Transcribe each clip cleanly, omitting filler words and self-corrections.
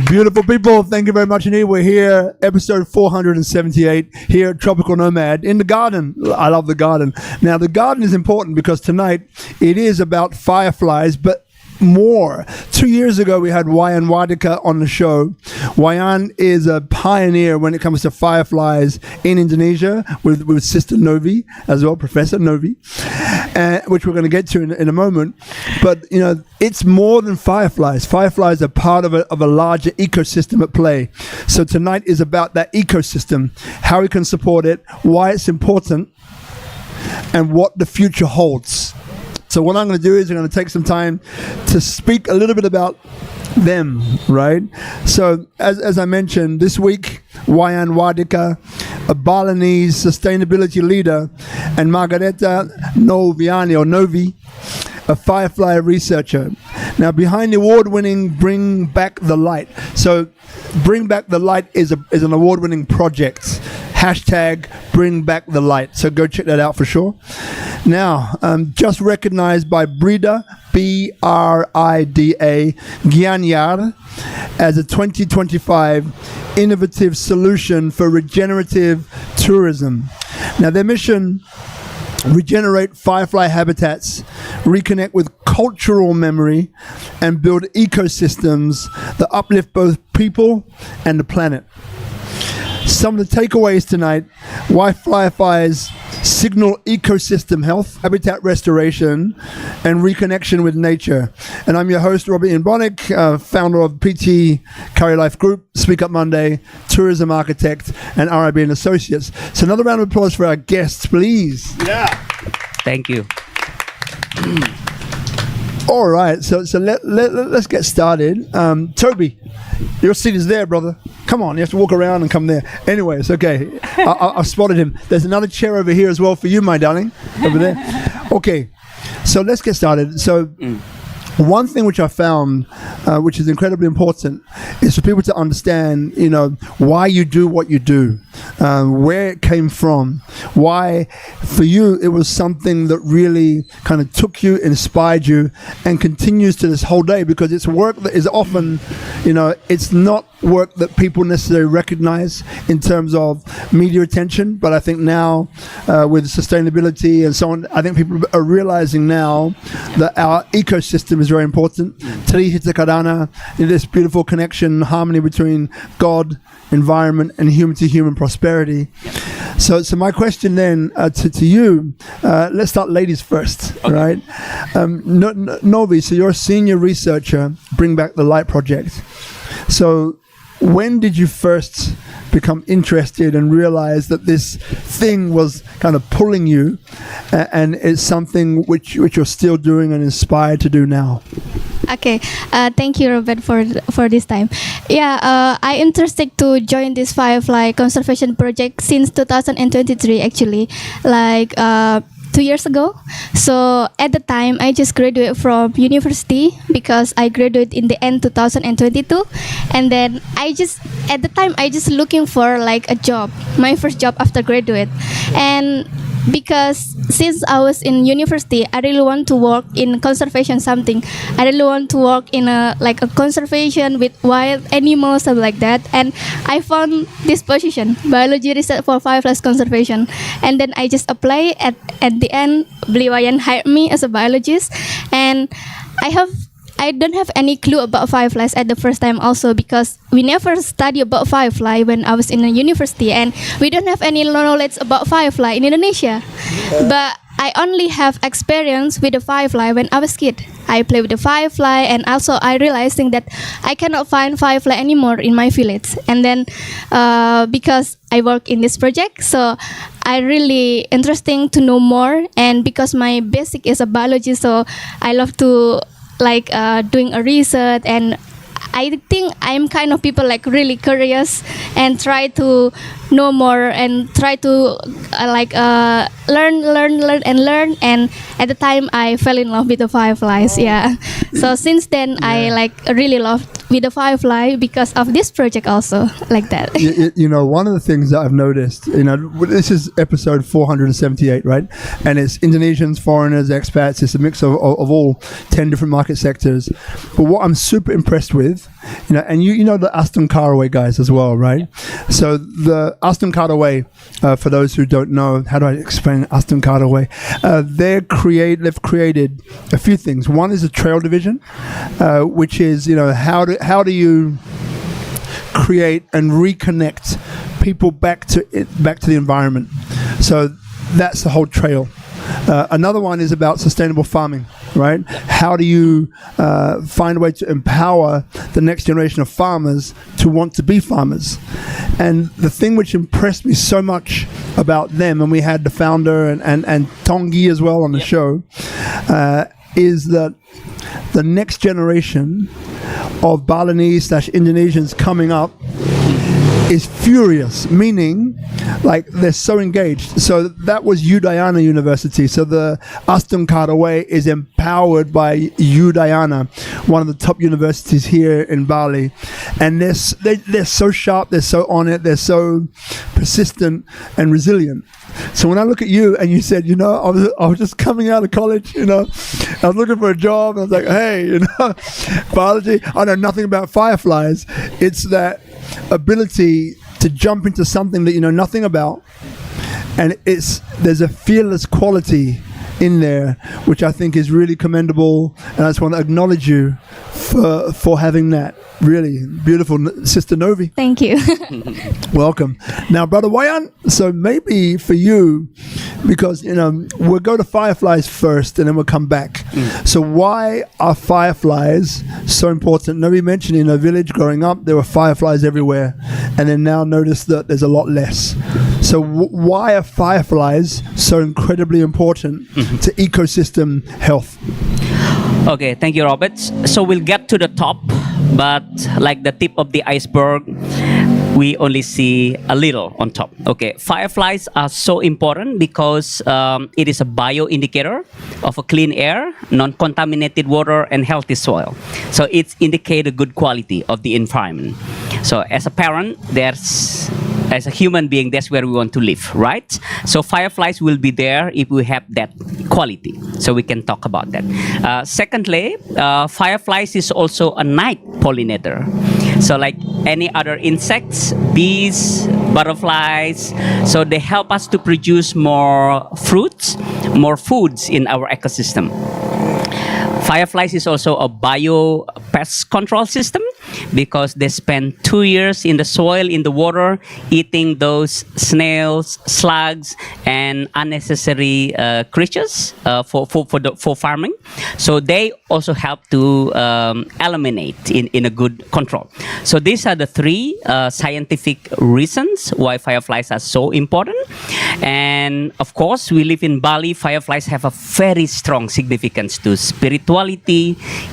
Beautiful people, thank you very much indeed. We're here, episode 478, here at Tropical Nomad in the garden. I love the garden. Now, the garden is important because tonight it is about fireflies, but more. 2 years ago, we had Wayan Wardika on the show. Wayan is a pioneer when it comes to fireflies in Indonesia with Sister Novi as well, Professor Novi, which we're going to get to in a moment. But, you know, it's more than fireflies. Fireflies are part of a larger ecosystem at play. So tonight is about that ecosystem, how we can support it, why it's important, and what the future holds. So what I'm going to do is I'm going to take some time to speak a little bit about them, right? So as I mentioned, this week, Wayan Wardika, a Balinese sustainability leader, and Marghareta Noviani, or Novi, a firefly researcher. Now, behind the award-winning Bring Back the Light. So Bring Back the Light is an award-winning project. Hashtag Bring Back the Light. So go check that out for sure. Now, just recognized by BRIDA, BRIDA Gianyar, as a 2025 innovative solution for regenerative tourism. Now, their mission: regenerate firefly habitats, reconnect with cultural memory, and build ecosystems that uplift both people and the planet. Some of the takeaways tonight: why fireflies signal ecosystem health, habitat restoration, and reconnection with nature. And I'm your host, Robert Ian Bonnick, founder of PT Curry Life Group, SpeakuP Monday, tourism architect, and RIB and Associates. So another round of applause for our guests, please. Yeah. Thank you. All right, so let's get started. Toby, your seat is there, brother. Come on, you have to walk around and come there. Anyway, it's okay. I've spotted him. There's another chair over here as well for you, my darling, over there. Okay, so let's get started. So one thing which I found, which is incredibly important, is for people to understand, you know, why you do what you do, where it came from, why for you it was something that really kind of took you, inspired you, and continues to this whole day, because it's work that is often, you know, it's not work that people necessarily recognize in terms of media attention. But I think now with sustainability and so on, I think people are realizing now that our ecosystem is very important. Tri Hitakarana, this beautiful connection, harmony between God, environment, and human-to-human prosperity. So my question then to you, let's start ladies first, okay. Right? Novi, so you're a senior researcher, Bring Back the Light project. So when did you first become interested and realize that this thing was kind of pulling you, and it's something which you're still doing and inspired to do now? Okay, thank you, Robert, for this time. Yeah, I interested to join this firefly conservation project since 2023, actually, like 2 years ago. So at the time, I just graduated from university, because I graduated in the end 2022, and then at the time I just looking for like a job, my first job after graduate. And because since I was in university, I really want to work in conservation something. I really want to work in a conservation with wild animals, something like that. And I found this position, biology research for fireflies conservation. And then I just apply. At the end, Wayan hired me as a biologist. And I don't have any clue about fireflies at the first time also, because we never study about firefly when I was in the university, and we don't have any knowledge about firefly in Indonesia. But I only have experience with the firefly when I was a kid. I play with the firefly, and also I realizing that I cannot find firefly anymore in my village. And then because I work in this project, so I really interesting to know more. And because my basic is a biology, so I love to doing a research, and I think I'm kind of people like really curious and try to know more and try to learn. And at the time I fell in love with the fireflies. Yeah. So since then I really loved with the firefly because of this project also, like that. You know, one of the things that I've noticed, you know, this is episode 478, right? And it's Indonesians, foreigners, expats. It's a mix of all 10 different market sectors. But what I'm super impressed with and you know the Aston Caraway guys as well, right? So the Aston Caraway, for those who don't know, how do I explain Aston Caraway? They've created a few things. One is a trail division, which is how do you create and reconnect people back to the environment. So that's the whole trail. Another one is about sustainable farming, right? How do you find a way to empower the next generation of farmers to want to be farmers? And the thing which impressed me so much about them, and we had the founder and Tongi as well on the show, is that the next generation of Balinese/Indonesians coming up is furious, meaning like they're so engaged. So that was Udayana University. So the Aston Caraway is empowered by Udayana, one of the top universities here in Bali. And they're so sharp, they're so on it, they're so persistent and resilient. So when I look at you and you said, I was just coming out of college, I was looking for a job, and I was like, hey, biology, I know nothing about fireflies. It's that ability to jump into something that you know nothing about, and there's a fearless quality in there which I think is really commendable, and I just want to acknowledge you for having that. Really beautiful, Sister Novi. Thank you. Welcome. Now, Brother Wayan, so maybe for you, because we'll go to fireflies first and then we'll come back. So why are fireflies so important? Novi mentioned in a village growing up there were fireflies everywhere, and then now notice that there's a lot less. So why are fireflies so incredibly important to ecosystem health? Okay, thank you, Robert. So we'll get to the top, but like the tip of the iceberg, we only see a little on top. Okay, fireflies are so important because it is a bio-indicator of a clean air, non-contaminated water, and healthy soil. So it's indicate a good quality of the environment. So as a parent, as a human being, that's where we want to live, right? So fireflies will be there if we have that quality. So we can talk about that. Secondly, fireflies is also a night pollinator. So like any other insects, bees, butterflies, so they help us to produce more fruits, more foods in our ecosystem. Fireflies is also a bio-pest control system because they spend 2 years in the soil, in the water, eating those snails, slugs, and unnecessary creatures for farming. So they also help to eliminate in a good control. So these are the three scientific reasons why fireflies are so important. And of course, we live in Bali. Fireflies have a very strong significance to spirituality.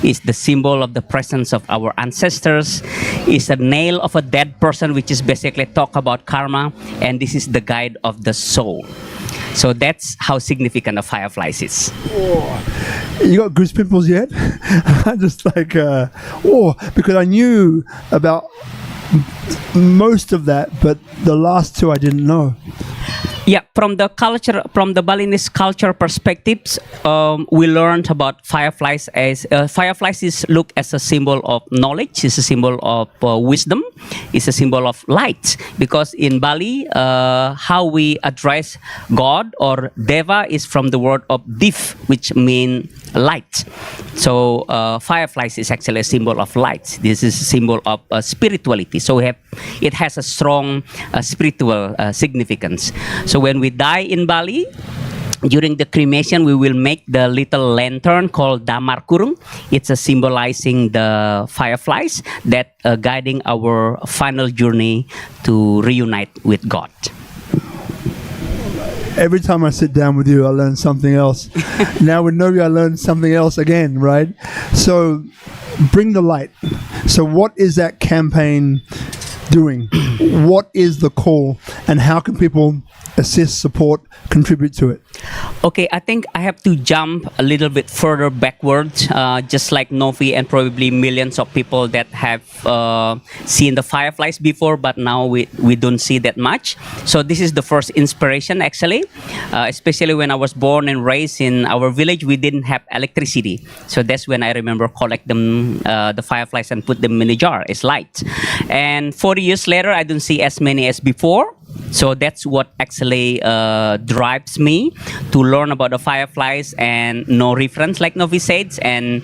Is the symbol of the presence of our ancestors. Is a nail of a dead person, which is basically talk about karma. And this is the guide of the soul. So that's how significant a fireflies is. Oh, you got goose pimples yet? I'm just like, because I knew about most of that, but the last two I didn't know. Yeah, from the culture, from the Balinese culture perspectives, we learned about fireflies as fireflies is looked as a symbol of knowledge, is a symbol of wisdom, is a symbol of light. Because in Bali, how we address God or Deva is from the word of div, which means light. So fireflies is actually a symbol of light. This is a symbol of spirituality. So it has a strong spiritual significance. So when we die in Bali, during the cremation, we will make the little lantern called Damar Kurung. It's a symbolizing the fireflies that guiding our final journey to reunite with God. Every time I sit down with you, I learn something else. Now with Novi, I learn something else again, right? So bring the light. So what is that campaign doing? What is the call, and how can people assist, support, contribute to it? Okay, I think I have to jump a little bit further backwards, just like Novi and probably millions of people that have seen the fireflies before, but now we don't see that much. So this is the first inspiration, actually, especially when I was born and raised in our village, we didn't have electricity. So that's when I remember collect them, the fireflies, and put them in a jar as lights. And 40 years later, I don't see as many as before. So that's what actually drives me to learn about the fireflies and no reference, like Novi said, and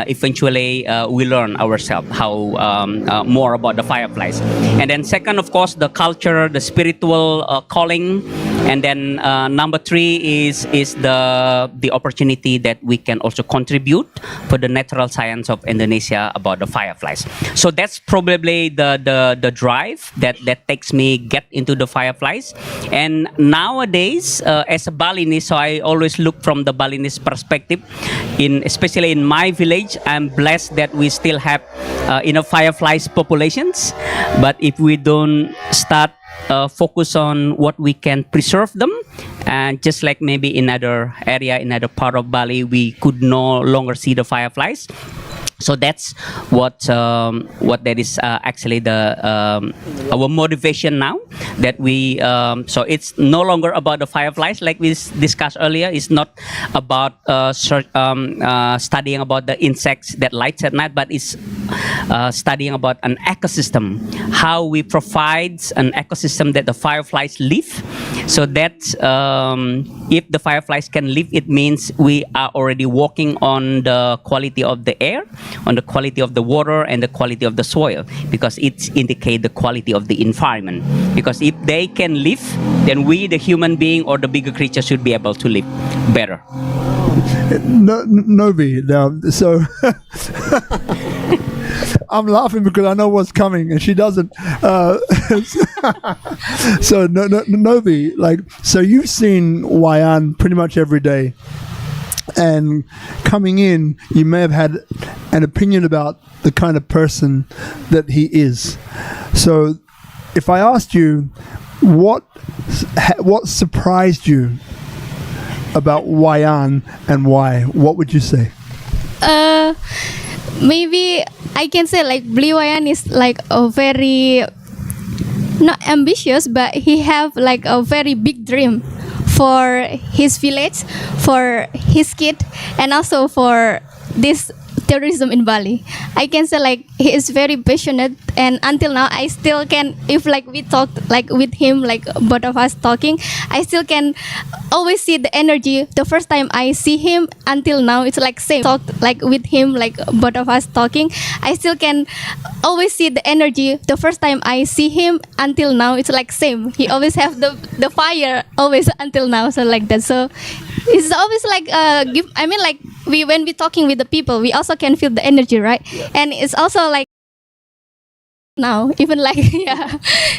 eventually we learn ourselves how more about the fireflies. And then second, of course, the culture, the spiritual calling. And then number three is the opportunity that we can also contribute for the natural science of Indonesia about the fireflies. So that's probably the drive that takes me get into the fireflies. And nowadays, as a Balinese, so I always look from the Balinese perspective. Especially in my village, I'm blessed that we still have enough fireflies populations. But if we don't start focus on what we can preserve them, and just like maybe in other area, in other part of Bali, we could no longer see the fireflies. So that's what that is actually the our motivation now, that we so it's no longer about the fireflies like we discussed earlier. It's not about studying about the insects that lights at night, but it's studying about an ecosystem, how we provide an ecosystem that the fireflies live. So that if the fireflies can live, it means we are already working on the quality of the air, on the quality of the water, and the quality of the soil, because it indicates the quality of the environment. Because if they can live, then we, the human being or the bigger creature, should be able to live better. Novi, now, so I'm laughing because I know what's coming, and she doesn't. So Novi, like, so you've seen Wayan pretty much every day. And coming in, you may have had an opinion about the kind of person that he is. So if I asked you what surprised you about Wayan and why, what would you say? Maybe I can say like Bli Wayan is like a very not ambitious, but he have like a very big dream for his village, for his kid, and also for this tourism in Bali. I can say like he is very passionate, and until now I still can, if like we talked like with him, like both of us talking, I still can always see the energy. The first time I see him until now, it's like same. Talked like with him, like both of us talking, I still can always see the energy. The first time I see him until now, it's like same. He always have the fire always until now. So like that. So it's always like I mean like when we talking with the people, we also can feel the energy, right? And it's also like now even like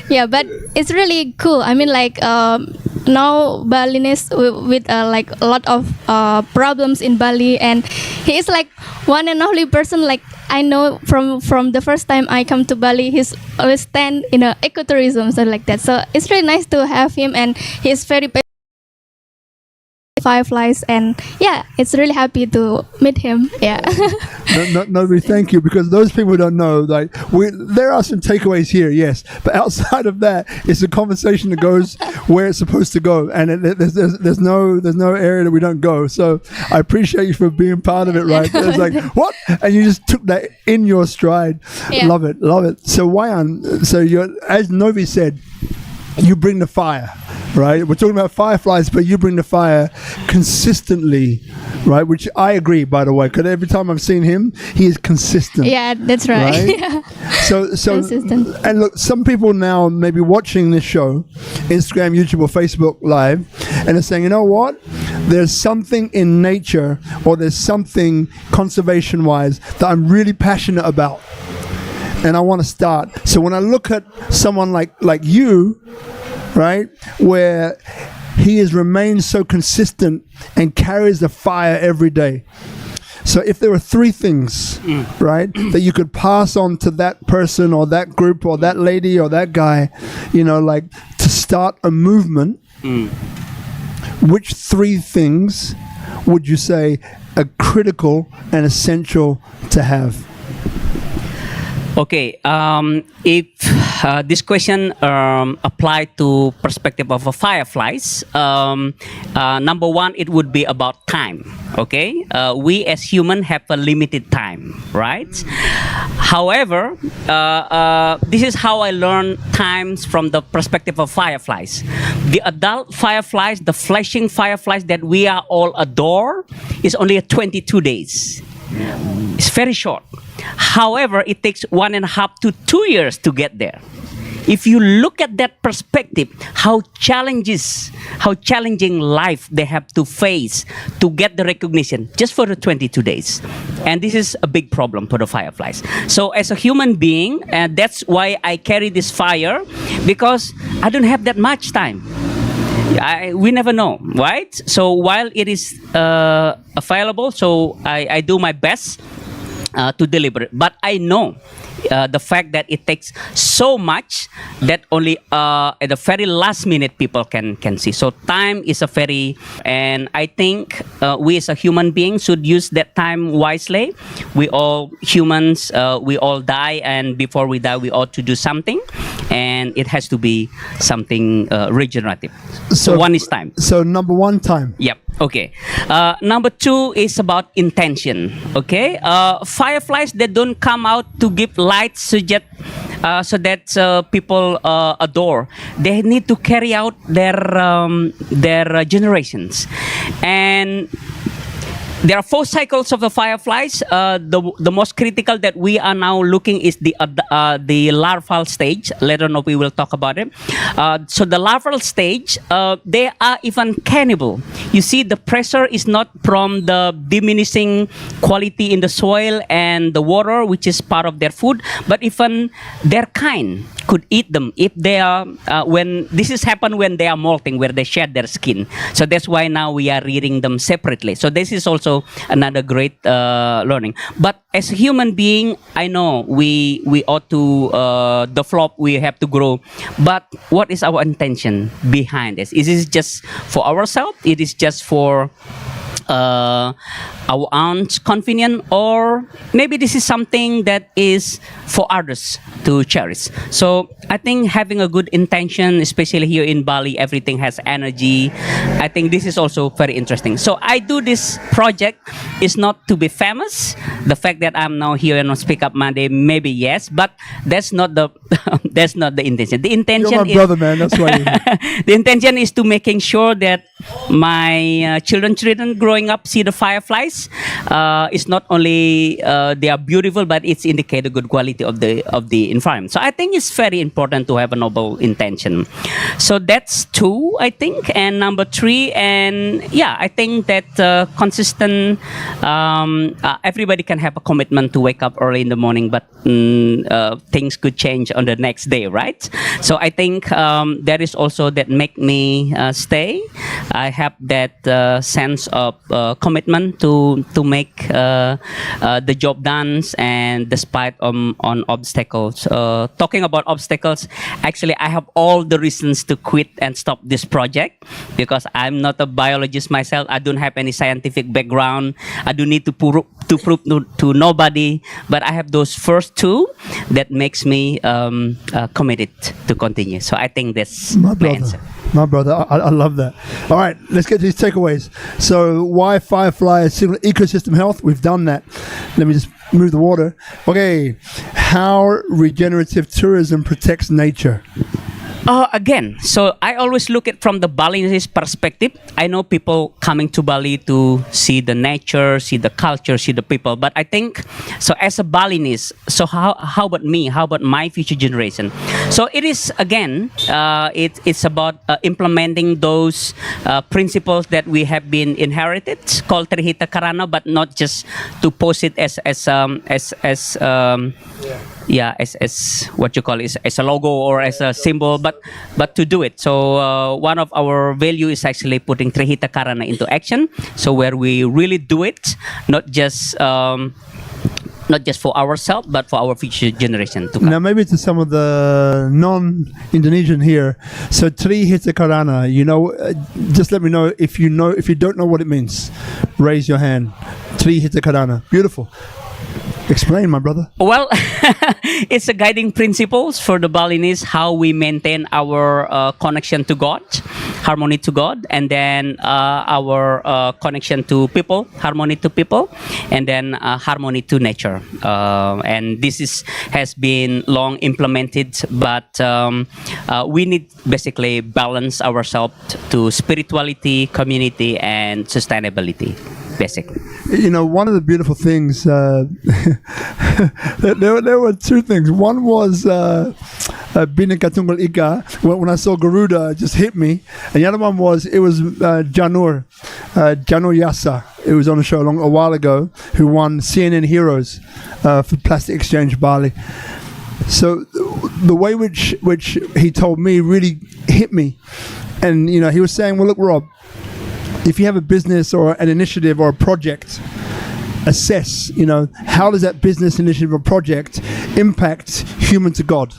yeah, but it's really cool. I mean like now Balinese with like a lot of problems in Bali, and he is like one and only person like I know from the first time I come to Bali. He's always stand in a ecotourism, so like that. So it's really nice to have him, and he's very fireflies, and yeah, it's really happy to meet him. Yeah. No, thank you, because those people don't know, like, there are some takeaways here, yes, but outside of that, it's a conversation that goes where it's supposed to go, and there's no area that we don't go. So I appreciate you for being part of it, right? It's like, what? And you just took that in your stride. Yeah. Love it. So Wayan, so as Novi said, you bring the fire, right? We're talking about fireflies, but you bring the fire consistently, right? Which I agree, by the way, because every time I've seen him, he is consistent. Yeah, that's right. Yeah. So consistent. And look, some people now may be watching this show, Instagram, YouTube, or Facebook Live, and they're saying, you know what? There's something in nature, or there's something conservation-wise that I'm really passionate about, and I want to start. So when I look at someone like you, right, where he has remained so consistent and carries the fire every day, So if there were three things, right, that you could pass on to that person or that group or that lady or that guy, you know, like to start a movement, which three things would you say are critical and essential to have? Okay, if this question applied to perspective of fireflies, number one, it would be about time. Okay, we as human have a limited time, right? However, this is how I learn times from the perspective of fireflies. The adult fireflies, the flashing fireflies that we are all adore, is only 22 days. It's very short. However, it takes 1.5 to 2 years to get there. If you look at that perspective, how challenging life they have to face to get the recognition just for the 22 days. And this is a big problem for the fireflies. So as a human being, that's why I carry this fire, because I don't have that much time. We never know, right? So while it is available, so I do my best to deliver it. But I know the fact that it takes so much that only at the very last minute people can see. So time is and I think we as a human being should use that time wisely. We all humans, we all die, and before we die we ought to do something, and it has to be something regenerative. So one is time. So number one, time. Yep. Okay. Number two is about intention. Okay. Fireflies, they don't come out to give light so that people adore. They need to carry out their generations, and there are 4 cycles of the fireflies. The most critical that we are now looking is the larval stage. Later on we will talk about it. So the larval stage, they are even cannibal. You see, the pressure is not from the diminishing quality in the soil and the water, which is part of their food, but even their kind could eat them if they are when this is happen when they are molting, where they shed their skin. So that's why now we are rearing them separately. So this is also another great learning. But as a human being, I know we ought to develop, we have to grow. But what is our intention behind this? Is it just for ourselves? It is just for our own convenience, or maybe this is something that is for others to cherish. So I think having a good intention, especially here in Bali, everything has energy. I think this is also very interesting. So I do this project is not to be famous. The fact that I'm now here on SpeakuP Monday, maybe yes, but that's not the that's not the intention. The intention You're my brother, man. That's why. The intention is to making sure that my children growing up see the fireflies. It's not only they are beautiful, but it's indicate the good quality of the environment. So I think it's very important to have a noble intention. So that's 2, I think, and number 3, and yeah, I think that consistent. Everybody can have a commitment to wake up early in the morning, but things could change on the next day, right? So I think there is also that make me stay. I have that sense of commitment to make the job done, and despite on obstacles. Talking about obstacles, actually I have all the reasons to quit and stop this project, because I'm not a biologist myself. I don't have any scientific background. I don't need to prove to nobody, but I have those first 2 that makes me committed to continue. So I think that's my answer. My brother, I love that. All right, let's get to these takeaways. So why firefly signal ecosystem health? We've done that. Let me just move the water. Okay, how regenerative tourism protects nature. Again, so I always look at from the Balinese perspective. I know people coming to Bali to see the nature, see the culture, see the people. But I think, so as a Balinese, so how about me? How about my future generation? So it is again, it's about implementing those principles that we have been inherited, called Trihita Karana, but not just to post it as what you call it, as a logo or as a symbol, but to do it. So one of our value is actually putting Trihita Karana into action. So where we really do it, not just for ourselves, but for our future generation to come. Now, maybe to some of the non-Indonesian here, so Trihita Karana, just let me know if you don't know what it means. Raise your hand. Trihita Karana. Beautiful. Explain, my brother. Well, it's a guiding principles for the Balinese, how we maintain our connection to God, harmony to God, and then our connection to people, harmony to people, and then harmony to nature. And this has been long implemented, but we need basically balance ourselves to spirituality, community, and sustainability. Basically, one of the beautiful things, there were two things. One was Bineka Tunggal Ika. When I saw Garuda, it just hit me. And the other one was Janur Yasa. It was on a show a while ago, who won CNN Heroes for Plastic Exchange Bali. So the way which he told me really hit me. And he was saying, well, look, Rob, if you have a business or an initiative or a project, assess, how does that business, initiative, or project impact human to God?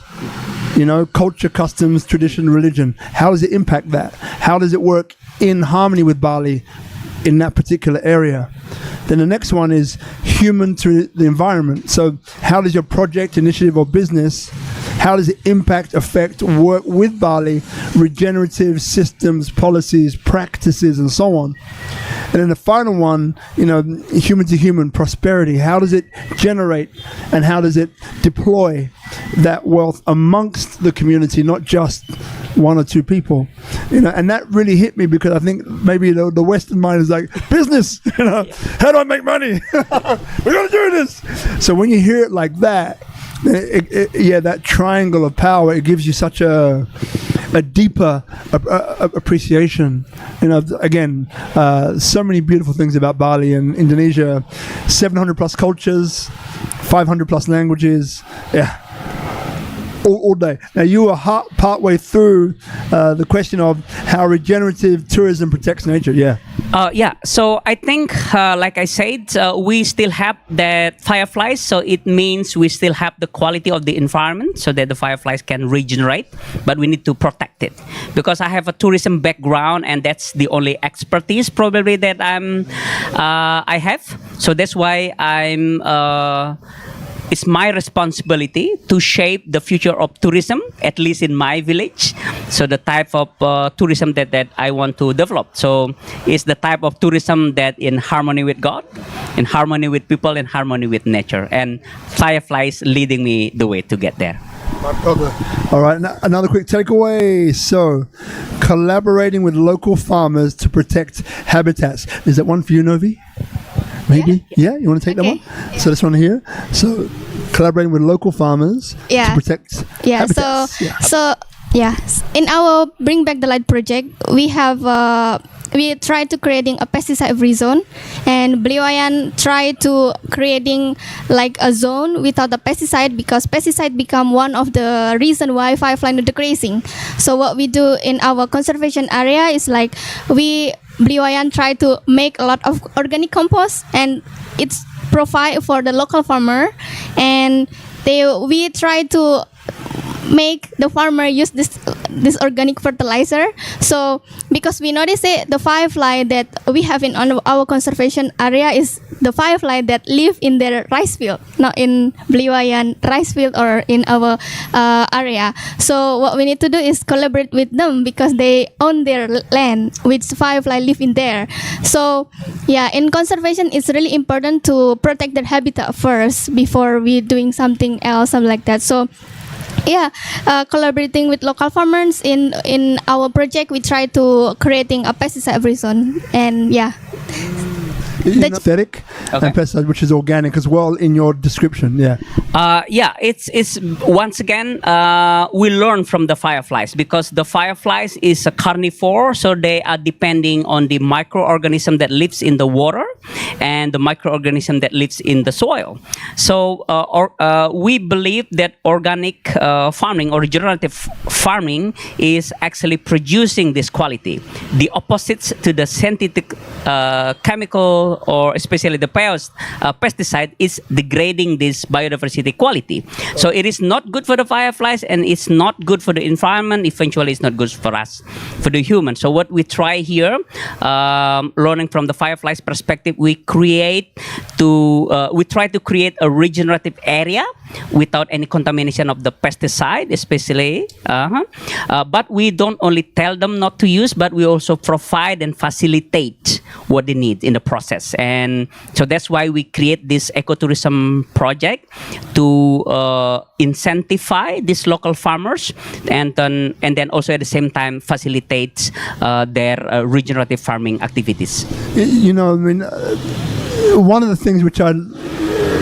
Culture, customs, tradition, religion. How does it impact that? How does it work in harmony with Bali in that particular area? Then the next one is human to the environment. So how does your project, initiative, or business, how does it impact, affect, work with Bali, regenerative systems, policies, practices, and so on? And then the final one, human to human prosperity. How does it generate and how does it deploy that wealth amongst the community, not just one or two people? And that really hit me, because I think maybe the Western mind is like, business, how do I make money? We're going to do this. So when you hear it like that, that triangle of power, it gives you such a deeper appreciation. Again, so many beautiful things about Bali and Indonesia. 700 plus cultures, 500 plus languages. Yeah. All day. Now, you were partway through the question of how regenerative tourism protects nature. Yeah. So I think, like I said, we still have that fireflies. So it means we still have the quality of the environment so that the fireflies can regenerate. But we need to protect it, because I have a tourism background, and that's the only expertise probably that I have. So that's why it's my responsibility to shape the future of tourism, at least in my village. So the type of tourism that I want to develop. So it's the type of tourism that in harmony with God, in harmony with people, in harmony with nature. And fireflies leading me the way to get there. My brother. All right, another quick takeaway. So, collaborating with local farmers to protect habitats. Is that one for you, Novi? Maybe? Yeah? You want to take that one? Yeah. So this one here. So collaborating with local farmers to protect habitats. In our Bring Back the Light project, we have we tried to creating a pesticide-free zone, and Wayan tried to creating like a zone without the pesticide, because pesticide become one of the reason why firefly are decreasing. So what we do in our conservation area is like Wayan try to make a lot of organic compost, and it's provide for the local farmer, and we try to make the farmer use this organic fertilizer. So because we notice the firefly that we have in our conservation area is the firefly that live in their rice field, not in Wayan rice field or in our area. So what we need to do is collaborate with them, because they own their land which firefly live in there. So in conservation it's really important to protect their habitat first before we doing something else, something like that. So collaborating with local farmers in our project, we try to creating a pesticide-free zone, and Synthetic Okay. and pesticide, which is organic as well in your description. Yeah. It's once again we learn from the fireflies, because the fireflies is a carnivore, so they are depending on the microorganism that lives in the water and the microorganism that lives in the soil. So we believe that organic farming or regenerative farming is actually producing this quality. The opposites to the synthetic chemical, or especially the pesticide, is degrading this biodiversity quality. So it is not good for the fireflies, and it's not good for the environment. Eventually, it's not good for us, for the human. So what we try here, learning from the fireflies perspective, we try to create a regenerative area without any contamination of the pesticide, especially. But we don't only tell them not to use, but we also provide and facilitate what they need in the process. And so that's why we create this ecotourism project to incentivize these local farmers, and then also at the same time facilitate their regenerative farming activities. You know, I mean, one of the things which I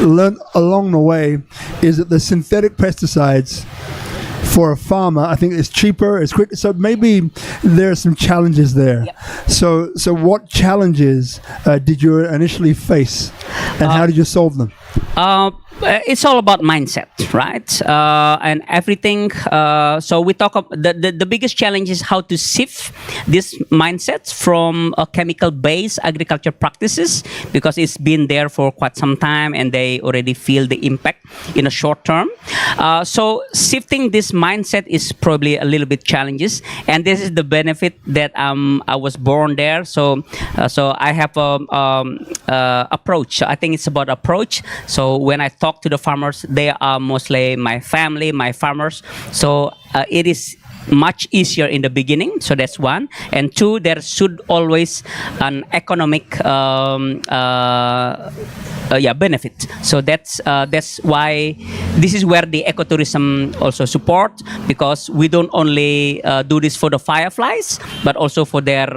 learned along the way is that the synthetic pesticides for a farmer, I think it's cheaper, it's quick. So maybe there are some challenges there. Yep. So what challenges did you initially face, and how did you solve them? It's all about mindset, right? And everything. So we talk about the biggest challenge is how to shift this mindset from chemical-based agriculture practices, because it's been there for quite some time and they already feel the impact in a short term. So shifting this mindset is probably a little bit challenges, and this is the benefit that I was born there. So I have a approach. I think it's about approach. So when I talk to the farmers, they are mostly my family, my farmers. So it is much easier in the beginning. So that's one. And two, there should always an economic benefit. So that's why this is where the ecotourism also support, because we don't only do this for the fireflies, but also for their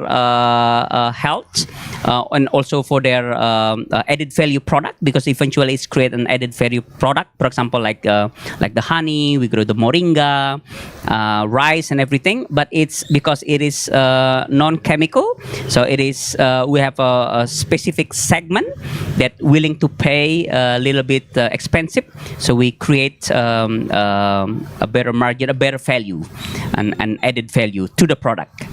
health, and also for their added value product, because eventually it's create an added value product. For example, like the honey, we grow the moringa, rice and everything, but it's because it is non-chemical. So it is we have a specific segment that willing to pay a little bit expensive. So we create a better margin, a better value, and added value to the product.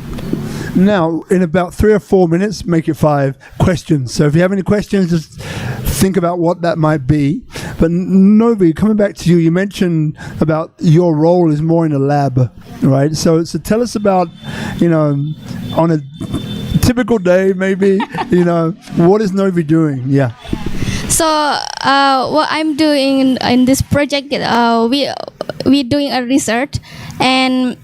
Now, in about 3 or 4 minutes, make it 5 questions. So if you have any questions, just think about what that might be. But Novi, coming back to you, you mentioned about your role is more in the lab, right? So tell us about, on a typical day, maybe, what is Novi doing? Yeah. So what I'm doing in this project, we doing a research, and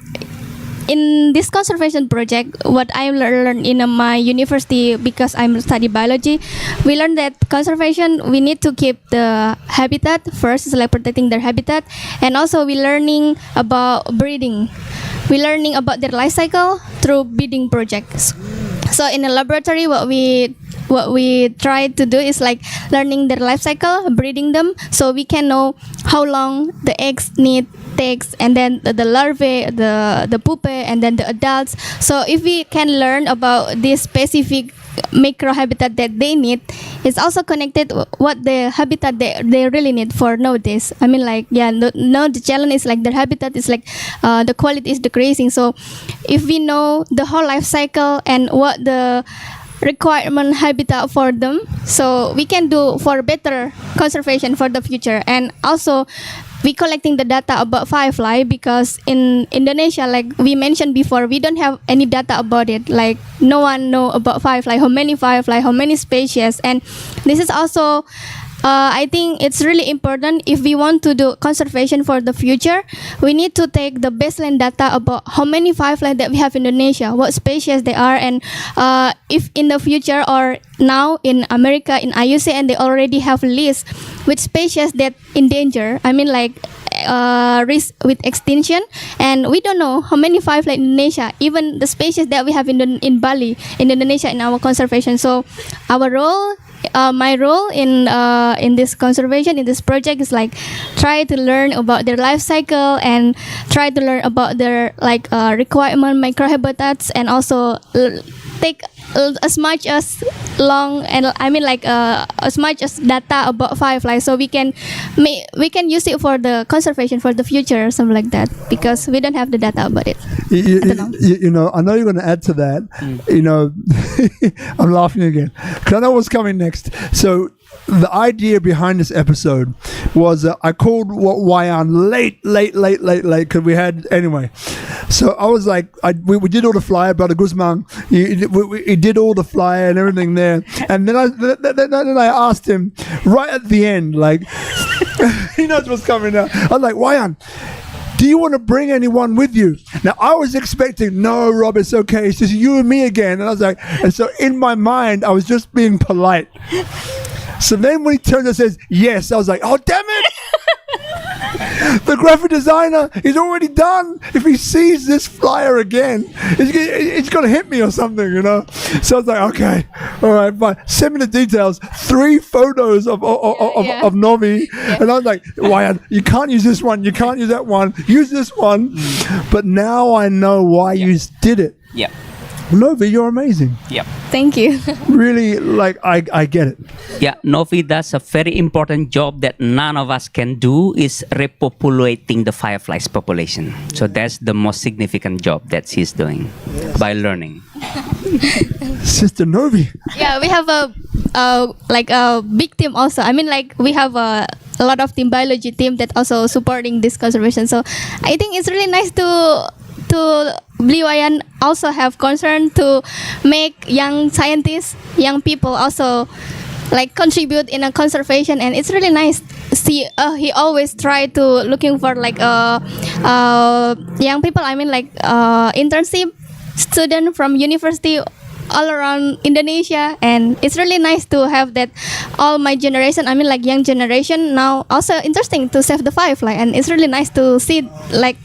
in this conservation project, what I learned in my university, because I'm studying biology, we learned that conservation, we need to keep the habitat first, is like protecting their habitat, and also we learning about breeding. We learning about their life cycle through breeding projects. So in the laboratory, what we try to do is like learning their life cycle, breeding them, so we can know how long the eggs takes, and then the larvae, the pupae, and then the adults. So if we can learn about this specific microhabitat that they need, it's also connected what the habitat they really need for nowadays. I mean, like, no, the challenge is like their habitat is like the quality is decreasing. So if we know the whole life cycle and what the requirement habitat for them, so we can do for better conservation for the future. And also we collecting the data about firefly, because in Indonesia, like we mentioned before, we don't have any data about it. Like no one know about firefly, how many species. And this is also I think it's really important. If we want to do conservation for the future, we need to take the baseline data about how many fireflies that we have in Indonesia, what species they are, and if in the future or now in America, in IUCN, they already have lists with species that endanger. I mean, like risk with extinction, and we don't know how many firefly in Indonesia, even the species that we have in Bali, in Indonesia, in our conservation. So our role my role in this conservation, in this project, is like try to learn about their life cycle and try to learn about their requirement microhabitats, and also take as much as long and as much as data about fireflies, so we can use it for the conservation for the future or something like that, because we don't have the data about it. You know, I know you're going to add to that. You know, I'm laughing again because I know what's coming next. So the idea behind this episode was I called Wayan late because we had anyway. So I was like, we did all the flyer, Brother Guzman. He did all the flyer and everything there, and then I asked him right at the end, like, he knows what's coming now. I was like, Wayan, do you want to bring anyone with you? Now, I was expecting, no, Rob, it's okay. It's just you and me again. And I was like, and so in my mind, I was just being polite. So then when he turns and says, yes, I was like, oh, damn it. The graphic designer is already done. If he sees this flyer again, it's going to hit me or something, you know? So I was like, okay, all right, fine. Send me the details. 3 photos of Novi. Yeah. And I was like, Wayan, you can't use this one. You can't use that one. Use this one. But now I know why you did it. Yeah. Novi, you're amazing. Yeah. Thank you. Really, like, I get it. Yeah, Novi does a very important job that none of us can do, is repopulating the fireflies population. So that's the most significant job that she's doing by learning. Sister Novi. Yeah, we have a big team also. I mean, like, we have a lot of team biology team that also supporting this conservation. So I think it's really nice to Bli Wayan also have concern to make young scientists, young people also like contribute in a conservation, and it's really nice. See, he always try to looking for like young people. I mean, like internship student from university all around Indonesia, and it's really nice to have that all my generation, I mean like young generation now also interesting to save the firefly, and it's really nice to see like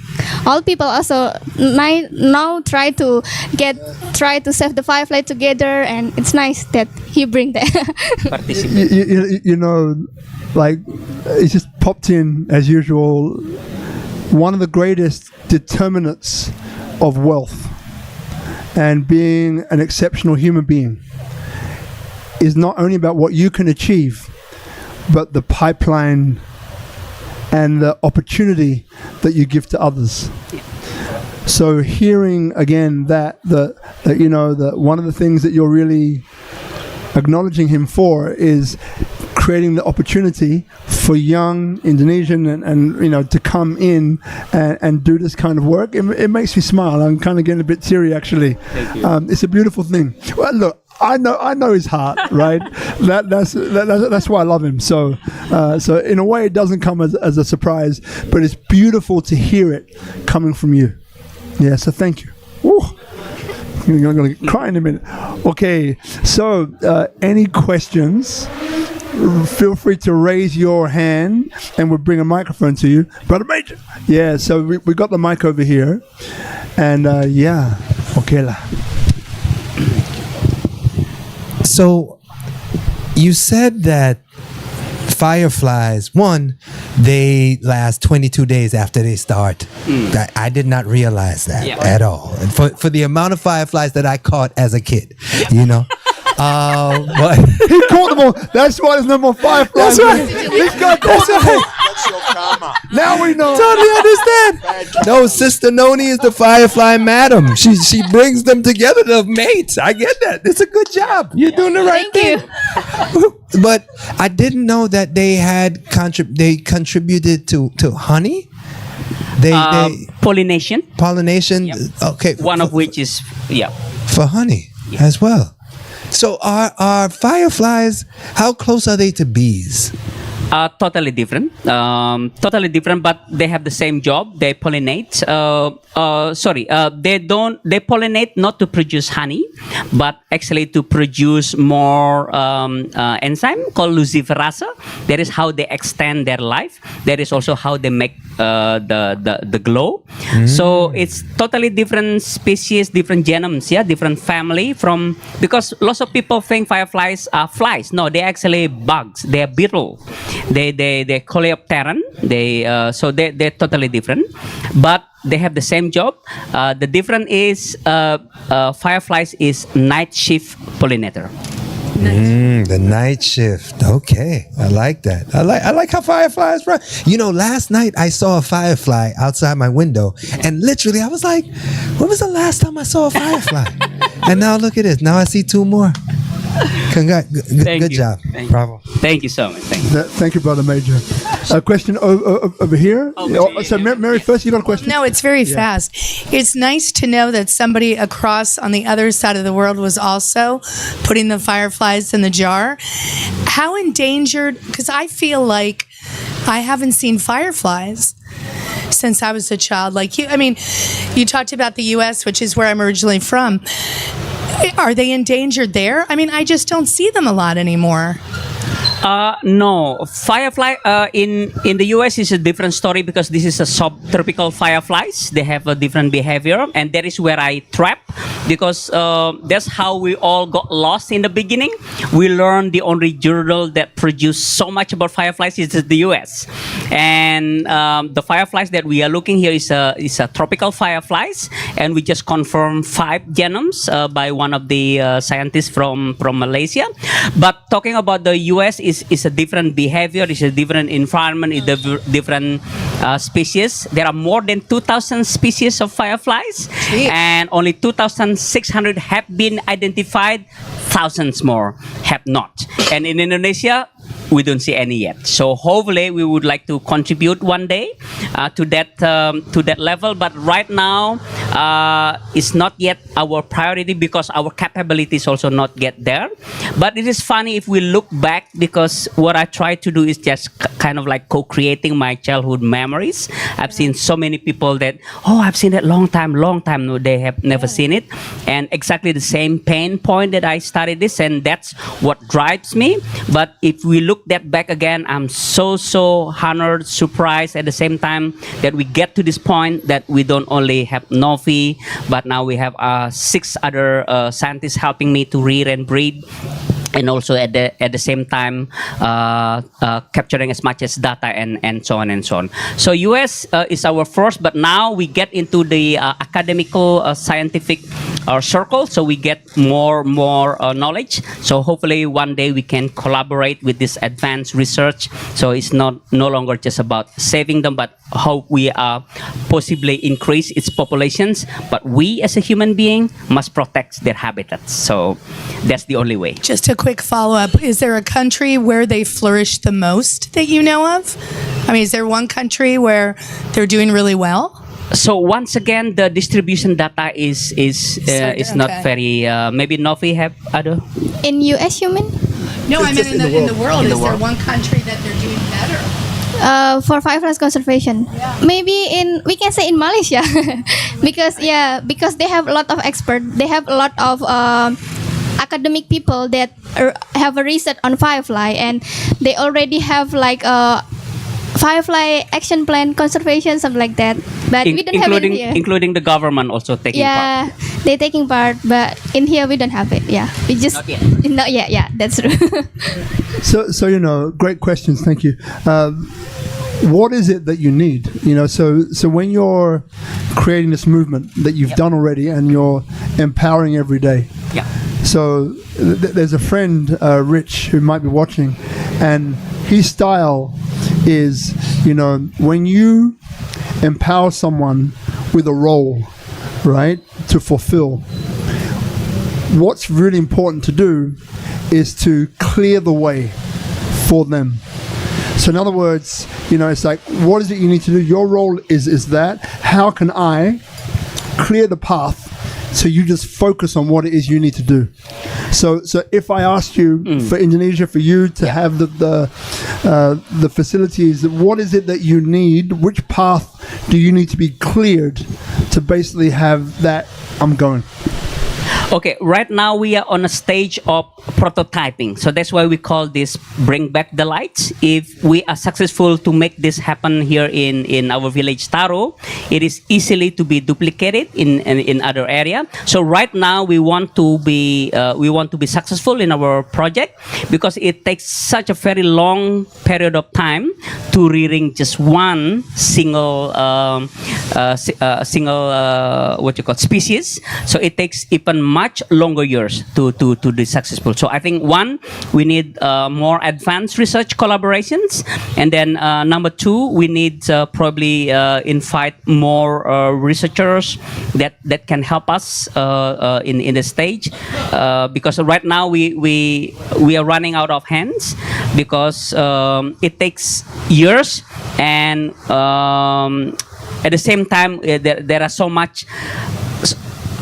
all people also now try to save the firefly together, and it's nice that he bring that. you know, like it just popped in as usual. One of the greatest determinants of wealth and being an exceptional human being is not only about what you can achieve, but the pipeline and the opportunity that you give to others. So hearing again that you know, that one of the things that you're really acknowledging him for is creating the opportunity for young Indonesian and you know to come in and do this kind of work. It makes me smile. I'm kind of getting a bit teary actually. Thank you. It's a beautiful thing. Well, look, I know his heart, right? That's why I love him. So in a way, it doesn't come as a surprise, but it's beautiful to hear it coming from you. Yeah. So thank you. Ooh. I'm going to cry in a minute. Okay. So any questions? Feel free to raise your hand and we'll bring a microphone to you. Brother Major. Yeah, so we got the mic over here. And yeah, okay lah. So you said that fireflies, one, they last 22 days after they start. I did not realize that at all. And for the amount of fireflies that I caught as a kid, you know. But he caught them all. That's why there's no more fireflies. That's right. This guy caught them all. That's your karma. Now we know. Totally understand. No, Sister Noni is the firefly madam. She brings them together to mate. I get that. It's a good job. You're doing the right thing. But I didn't know that they had contributed to honey. They pollination. Pollination. Yep. Okay. One of which is for honey as well. So are fireflies, how close are they to bees? Totally different. But they have the same job. They pollinate. They pollinate not to produce honey. but actually to produce more enzyme called luciferase. That is how they extend their life. That is also how they make the glow. So it's totally different species, different genomes, different family from, because lots of people think fireflies are flies. No, they're actually bugs. They're beetle. They're coleopteran. So they're totally different, but they have the same job. The difference is fireflies is night shift pollinator. The night shift. Okay, I like that. I like how fireflies run. You know, last night I saw a firefly outside my window, and literally I was like, "When was the last time I saw a firefly?" And now look at this. Now I see two more. Congrats. Good job. Bravo. Thank you so much. Thank you, Brother Major. A question over here. So Mary, first, you got a question? No, it's very fast. It's nice to know that somebody across on the other side of the world was also putting the fireflies in the jar. How endangered? Because I feel like I haven't seen fireflies since I was a child. Like you, I mean, you talked about the U.S., which is where I'm originally from. Are they endangered there? I mean, I just don't see them a lot anymore. No, firefly in the US is a different story because this is a subtropical fireflies. They have a different behavior, and that is where I trap, because that's how we all got lost in the beginning. We learned the only journal that produced so much about fireflies is the US, and the fireflies that we are looking here is a tropical fireflies, and we just confirmed 5 genomes by one of the scientists from Malaysia. But talking about the US is a different behavior, is a different environment, is a different species. There are more than 2,000 species of fireflies, and only 2,600 have been identified. Thousands more have not. And in Indonesia, we don't see any yet. So hopefully we would like to contribute one day to that level. But right now, it's not yet our priority because our capability is also not yet there. But it is funny if we look back, because what I try to do is just kind of like co-creating my childhood memories. I've seen so many people that, I've seen that long time. No, they have never seen it. And exactly the same pain point that I started this, and that's what drives me. But if we look that back again, I'm so honored, surprised at the same time that we get to this point that we don't only have Novi, but now we have 6 other scientists helping me to rear and breed. And also at the same time capturing as much as data and so on and so on. So US is our first, but now we get into the academical scientific circle, so we get more knowledge. So hopefully one day we can collaborate with this advanced research. So it's no longer just about saving them, but how we possibly increase its populations. But we as a human being must protect their habitats. So that's the only way. Just a quick follow-up. Is there a country where they flourish the most that you know of? I mean, is there one country where they're doing really well? So once again, the distribution data is not very. Maybe Novi have other. In US, you mean? No, I mean in the world. Is there one country that they're doing better? For fireflies conservation, maybe we can say in Malaysia, because they have a lot of experts. They have a lot of academic people that have a research on firefly, and they already have like a firefly action plan conservation, something like that. But we don't have it here. Including the government also taking part. Yeah, they're taking part, but in here we don't have it. Yeah, we just not yet. Not yet. Yeah, that's true. So great questions. Thank you. What is it that you need? So when you're creating this movement that you've done already, and you're empowering every day. Yeah. So there's a friend, Rich, who might be watching, and his style is, when you empower someone with a role, right, to fulfill, what's really important to do is to clear the way for them. So in other words, it's like, what is it you need to do? Your role is that. How can I clear the path so you just focus on what it is you need to do? So if I asked you for Indonesia, for you to have the facilities, what is it that you need? Which path do you need to be cleared to basically have that? I'm going. Okay, right now we are on a stage of prototyping. So that's why we call this Bring Back the Lights. If we are successful to make this happen here in our village Taro, it is easily to be duplicated in other area. So right now we want to be successful in our project because it takes such a very long period of time to rearing just one single what you call species. So it takes even much longer years to be successful. So I think one, we need more advanced research collaborations, and then number two, we need probably invite more researchers that can help us in the stage because right now we are running out of hands because it takes years and at the same time there are so much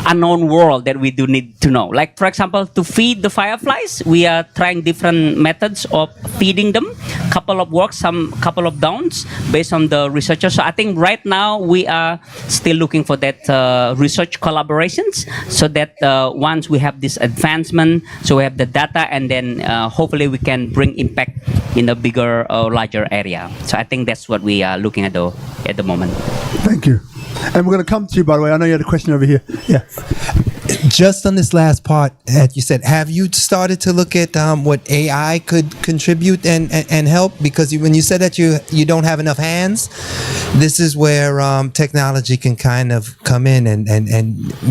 unknown world that we do need to know. Like for example, to feed the fireflies, we are trying different methods of feeding them. Couple of works, couple of downs based on the researchers. So I think right now we are still looking for that research collaborations, so that once we have this advancement, so we have the data, and then hopefully we can bring impact in a bigger or larger area. So I think that's what we are looking at the moment. Thank you. And we're going to come to you, by the way. I know you had a question over here. Yeah. Just on this last part that you said, have you started to look at what AI could contribute and help? Because when you said that you don't have enough hands, this is where technology can kind of come in and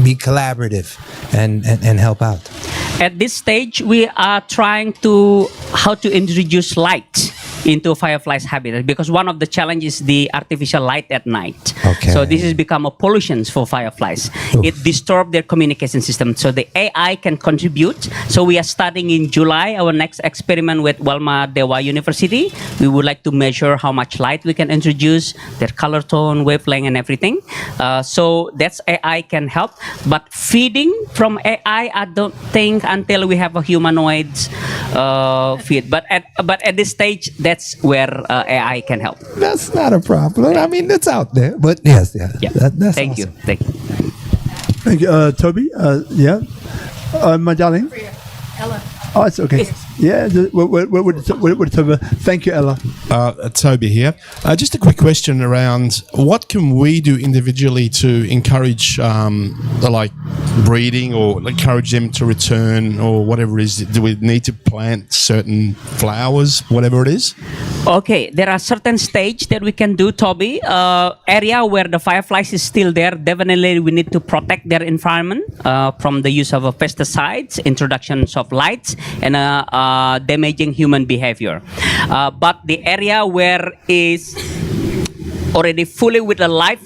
be collaborative and help out. At this stage, we are trying how to introduce light into a firefly's habitat, because one of the challenges is the artificial light at night. Okay. So this has become a pollution for fireflies. Oof. It disturbs their communication system. So the AI can contribute. So we are starting in July our next experiment with Walma Dewa University. We would like to measure how much light we can introduce, their color tone, wavelength, and everything. So that's AI can help. But feeding from AI, I don't think until we have a humanoid feed. But at this stage, that's where AI can help. That's not a problem. I mean, it's out there. But yes, yeah. That's Thank you. awesome. Thank you. Thank you. Toby? Yeah? My darling? Ella. Oh, it's okay. Yeah, what Toby? Thank you, Ella. Toby here. Just a quick question around what can we do individually to encourage like breeding or encourage them to return or whatever it is? Do we need to plant certain flowers, whatever it is? Okay, there are certain stages that we can do, Toby. Area where the fireflies is still there, definitely we need to protect their environment from the use of pesticides, introductions of lights, and damaging human behavior. But the area where is already fully with the light,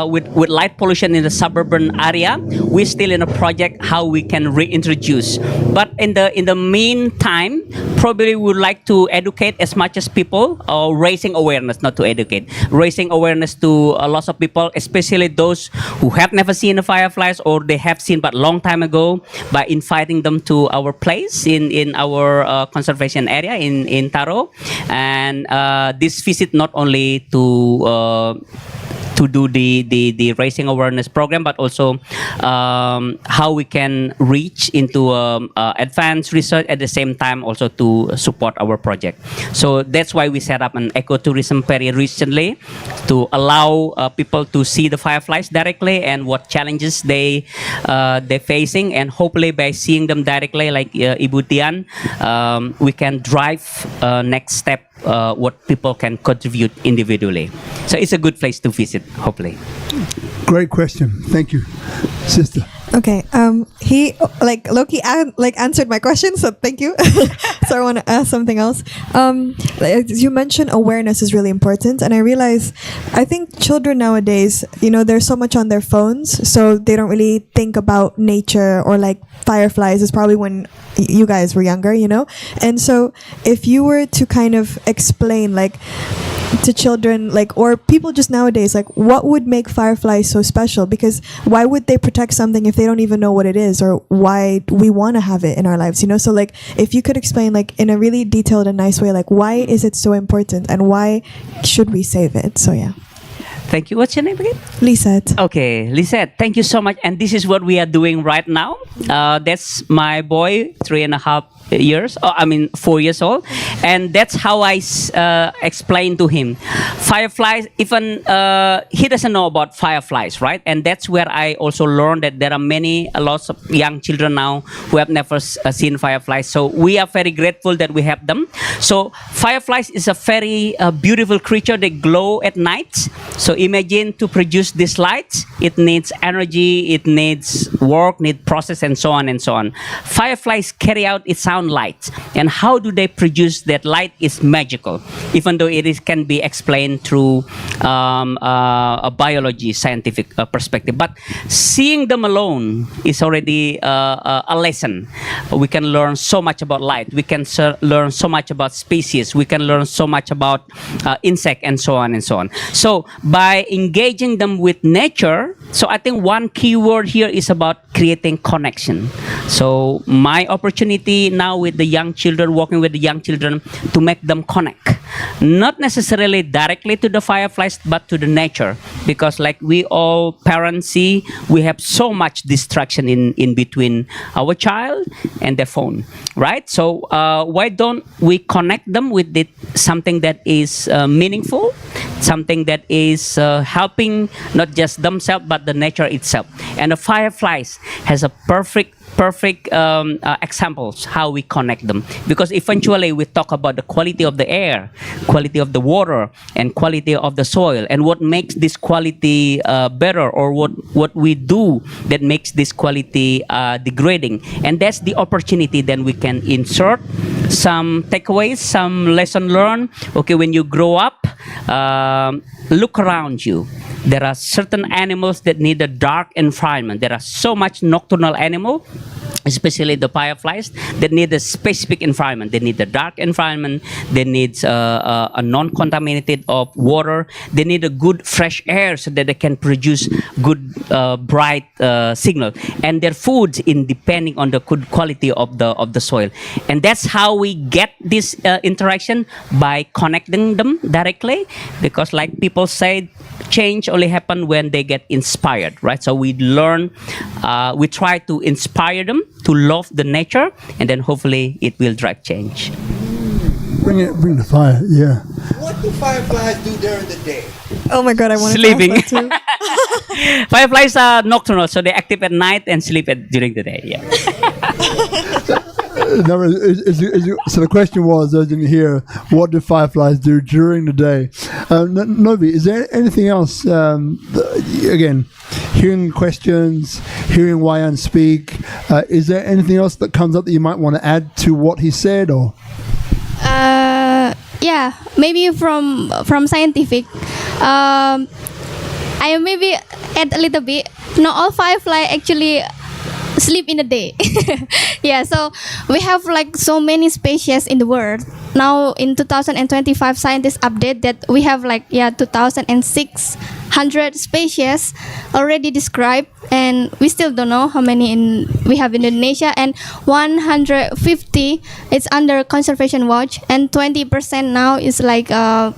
with light pollution in the suburban area, we're still in a project how we can reintroduce. But in the meantime, probably we would like to educate as much as people, or raising awareness, not to educate, raising awareness to a lot of people, especially those who have never seen the fireflies or they have seen but long time ago, by inviting them to our place in our conservation area in Taro. And this visit not only to do the raising awareness program, but also how we can reach into advanced research at the same time also to support our project. So that's why we set up an ecotourism very recently to allow people to see the fireflies directly and what challenges they're facing, and hopefully by seeing them directly, like Ibu Tian, we can drive next step what people can contribute individually. So it's a good place to visit, hopefully. Great question. Thank you, sister. Okay. He Loki answered my question, so thank you. So I want to ask something else. You mentioned awareness is really important, and I realize I think children nowadays, there's so much on their phones, so they don't really think about nature or like fireflies. It's probably when you guys were younger, And so if you were to kind of explain to children, or people just nowadays, what would make fireflies so special? Because why would they protect something if they don't even know what it is, or why we want to have it in our lives, So if you could explain in a really detailed and nice way, why is it so important and why should we save it? So yeah. Thank you. What's your name again? Lisette. Okay, Lisette, thank you so much. And this is what we are doing right now. That's my boy, 4 years old. And that's how I explain to him. Fireflies, even he doesn't know about fireflies, right? And that's where I also learned that there are lots of young children now who have never seen fireflies. So we are very grateful that we have them. So fireflies is a very beautiful creature. They glow at night. So imagine to produce this light, it needs energy, it needs work, needs process, and so on and so on. Fireflies carry out its own light. And how do they produce that light is magical, even though can be explained through a biology, scientific perspective. But seeing them alone is already a lesson. We can learn so much about light. We can learn so much about species. We can learn so much about insect and so on and so on. So by engaging them with nature, so I think one key word here is about creating connection. So my opportunity now with the young children, working with the young children, to make them connect. Not necessarily directly to the fireflies, but to the nature. Because like we all parents see, we have so much distraction in between our child and their phone, right? So why don't we connect them with something that is meaningful, something that is helping not just themselves, but the nature itself. And the fireflies has a perfect examples how we connect them, because eventually we talk about the quality of the air, quality of the water, and quality of the soil, and what makes this quality better, or what we do that makes this quality degrading. And that's the opportunity then we can insert some takeaways, some lesson learned. Okay, when you grow up, look around you. There are certain animals that need a dark environment. There are so much nocturnal animal, especially the fireflies, that need a specific environment. They need a dark environment. They need a non-contaminated of water. They need a good fresh air so that they can produce good bright signal. And their food in depending on the good quality of the soil. And that's how we get this interaction, by connecting them directly. Because like people say, change only happens when they get inspired, right? So we learn, we try to inspire them to love the nature, and then hopefully it will drive change. Bring the fire, yeah. What do fireflies do during the day? Oh my god, I want Sleeping. to ask that too. Fireflies are nocturnal, so they're active at night and sleep during the day. Yeah. No, so the question was, I didn't hear, what do fireflies do during the day? Novi, is there anything else, again, hearing questions, hearing Wayan speak, is there anything else that comes up that you might want to add to what he said? Or Yeah, maybe from scientific. I maybe add a little bit. Not all firefly actually sleep in the day. Yeah, so we have like so many species in the world. Now in 2025, scientists update that we have like 2,600 species already described, and we still don't know how many we have in Indonesia, and 150 it's under conservation watch, and 20% now is like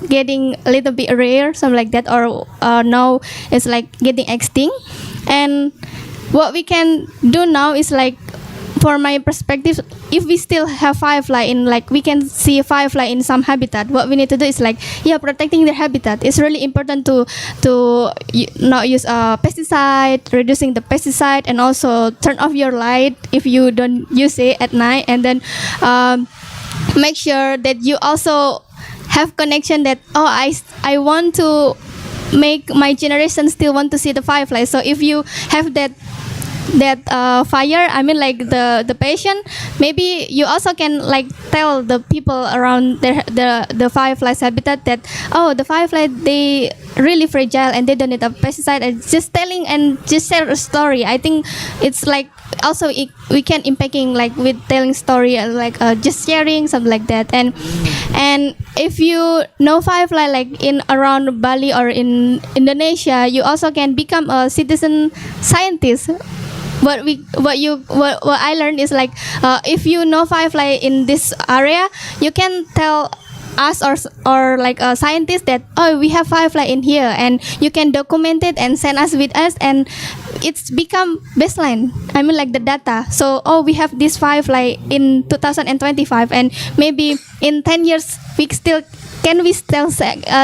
getting a little bit rare, something like that, or now it's like getting extinct. And what we can do now is like, for my perspective, if we still have firefly in, like we can see a firefly in some habitat, what we need to do is like protecting their habitat. It's really important to not use pesticide, reducing the pesticide, and also turn off your light if you don't use it at night, and then make sure that you also have connection that I want to make my generation still want to see the firefly. So if you have that fire, I mean like the passion, maybe you also can like tell the people around the fireflies habitat that the firefly, they really fragile and they don't need a pesticide, and just telling and just share a story. I think it's like also we can impacting like with telling story and like just sharing something like that. And if you know firefly like in around Bali or in Indonesia, you also can become a citizen scientist. What I learned is like if you know firefly in this area, you can tell us or like a scientist that we have firefly in here, and you can document it and send us with us, and it's become baseline. I mean like the data. So we have this firefly in 2025, and maybe in 10 years we still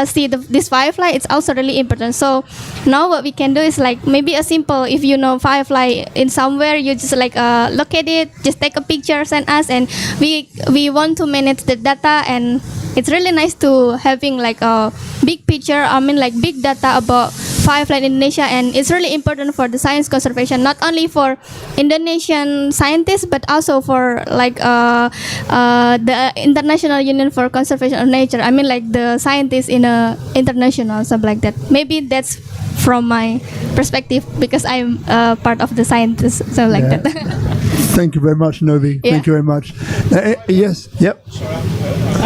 see this firefly. It's also really important. So now what we can do is like maybe a simple, if you know firefly in somewhere, you just like look at it, just take a picture, send us, and we want to manage the data. And it's really nice to having like a big picture, I mean like big data about firefly in Indonesia. And it's really important for the science conservation, not only for Indonesian scientists but also for like the International Union for Conservation of Nature. I mean like the scientists in a international, something like that. Maybe that's from my perspective, because I'm part of the scientists, so like that. Thank you very much, Novi. Yeah. Thank you very much. Yes. Yep.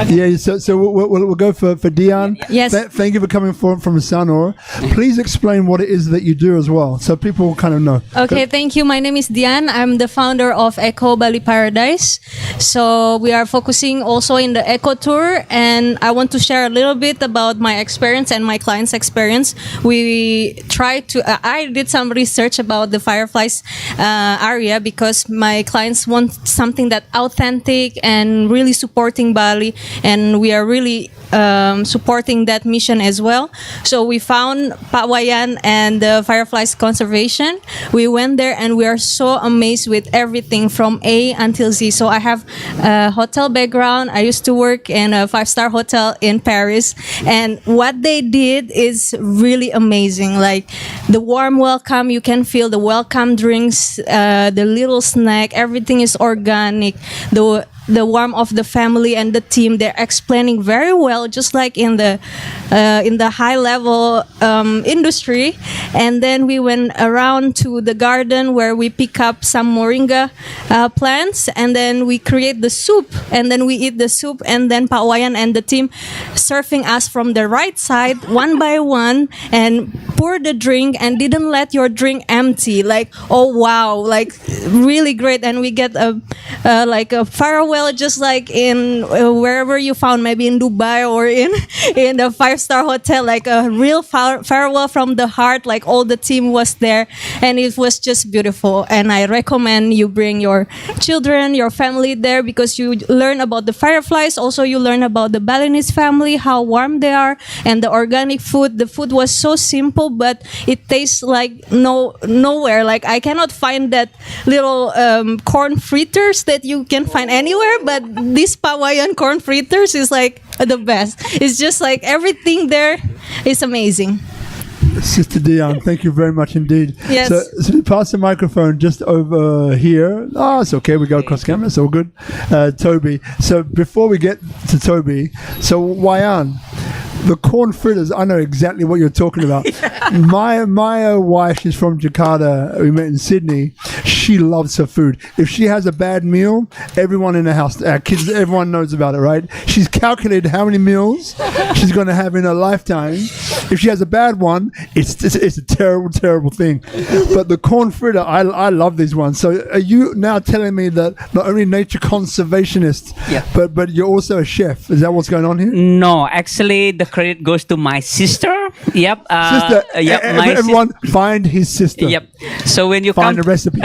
Yeah. So we'll go for Dian. Yes. Thank you for coming from Sanur. Please explain what it is that you do as well, so people kind of know. Okay, thank you. My name is Dian. I'm the founder of Eco Bali Paradise. So we are focusing also in the eco tour, and I want to share a little bit about my experience and my clients' experience. We tried to. I did some research about the fireflies area, because my clients want something that authentic and really supporting Bali, and we are really supporting that mission as well. So we found Pak Wayan and the Fireflies Conservation. We went there and we are so amazed with everything from A until Z. So I have a hotel background. I used to work in a 5-star hotel in Paris, and what they did is really amazing. Like the warm welcome, you can feel the welcome drinks, the little snack, everything is organic. The warmth of the family and the team, they're explaining very well, just like in the high level industry. And then we went around to the garden where we pick up some moringa plants, and then we create the soup, and then we eat the soup, and then Pak Wayan and the team serving us from the right side one by one and pour the drink and didn't let your drink empty. Like, oh wow, like really great. And we get a farewell, just like in wherever you found, maybe in Dubai or in the 5-star hotel, like a real farewell from the heart. Like all the team was there, and it was just beautiful. And I recommend you bring your children, your family there, because you learn about the fireflies. Also, you learn about the Balinese family, how warm they are, and the organic food. The food was so simple, but it tastes like nowhere. Like I cannot find that little corn fritters that you can find anywhere, but this Pak Wayan corn fritters is like the best. It's just like everything there is amazing. Sister Dion, thank you very much indeed. Yes. So we pass the microphone just over here. Oh, it's okay. We go across camera. It's all good. Toby. So before we get to Toby, so Wayan, the corn fritters, I know exactly what you're talking about. My wife, she's from Jakarta. We met in Sydney. She loves her food. If she has a bad meal, everyone in the house, our kids, everyone knows about it, right? She's calculated how many meals she's going to have in her lifetime. If she has a bad one, it's a terrible, terrible thing. But the corn fritter, I love these ones. So are you now telling me that not only nature conservationist, but you're also a chef? Is that what's going on here? No, actually, the credit goes to my sister. Yep. Sister. Everyone find his sister. Yep. So when you find a recipe.